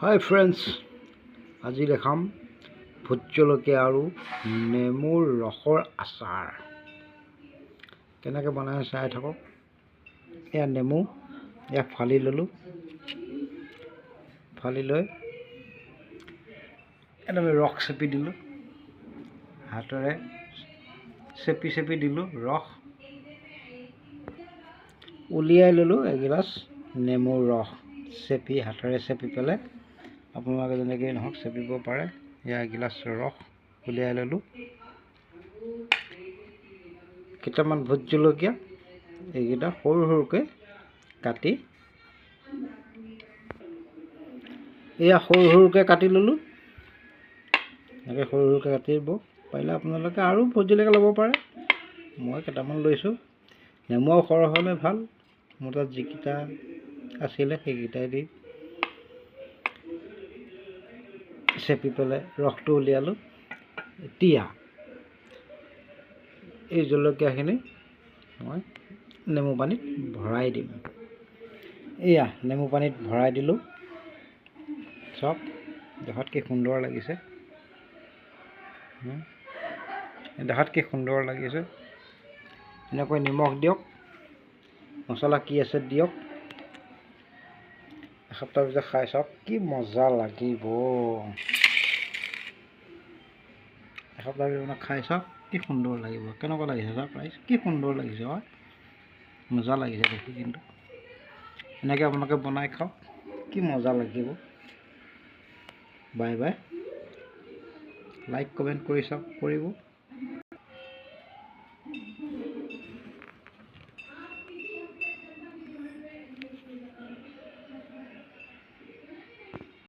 হাই friends, আজি দেখাম vote জলকীয়া আৰু নেমুৰ ৰসৰ আচাৰ কেনেকৈ বনাই চাই থাকক। এয়া নেমু, এয়া ফালি ল'লোঁ। ফালি লৈ একদম ৰস চেপি দিলোঁ, হাতেৰে চেপি চেপি দিলোঁ। ৰস উলিয়াই ল'লোঁ। এগিলাচ নেমুৰ ৰস চেপি হাতেৰে চেপি পেলাই আপোনালোকে যেনেকৈ নহওক চেপিব পাৰে। এয়া এগিলাচ ৰস উলিয়াই ল'লোঁ। কেইটামান ভোট জলকীয়া এইকেইটা সৰু সৰুকৈ কাটি, এয়া সৰু সৰুকৈ কাটি ল'লোঁ। এনেকৈ সৰু সৰুকৈ কাটিব পাৰিলে আপোনালোকে আৰু ভোট জলকীয়া ল'ব পাৰে। মই কেইটামান লৈছোঁ। নেমু সৰহ হ'লে ভাল। মোৰ তাত যিকেইটা আছিলে সেইকেইটাই দি চেপি পেলাই ৰসটো উলিয়ালোঁ। এতিয়া এই জলকীয়াখিনি মই নেমু পানীত ভৰাই দিম। এয়া নেমু পানীত ভৰাই দিলোঁ। চব দেখাত কি সুন্দৰ লাগিছে, দেখাত কি সুন্দৰ লাগিছে। এনেকৈ নিমখ দিয়ক, মছলা কি আছে দিয়ক। এসপ্তাহ পিছত খাই চাওক কি মজা লাগিব। এসপ্তাহ পিছত খাই চাওক কি সুন্দৰ লাগিব। কেনেকুৱা লাগিছে চাওক, কি সুন্দৰ লাগিছে। হয়, মজা লাগিছে দেখি। কিন্তু এনেকৈ আপোনালোকে বনাই খাওক, কি মজা লাগিব। Bye bye. লাইক কমেণ্ট কৰি চাওক, কৰিব।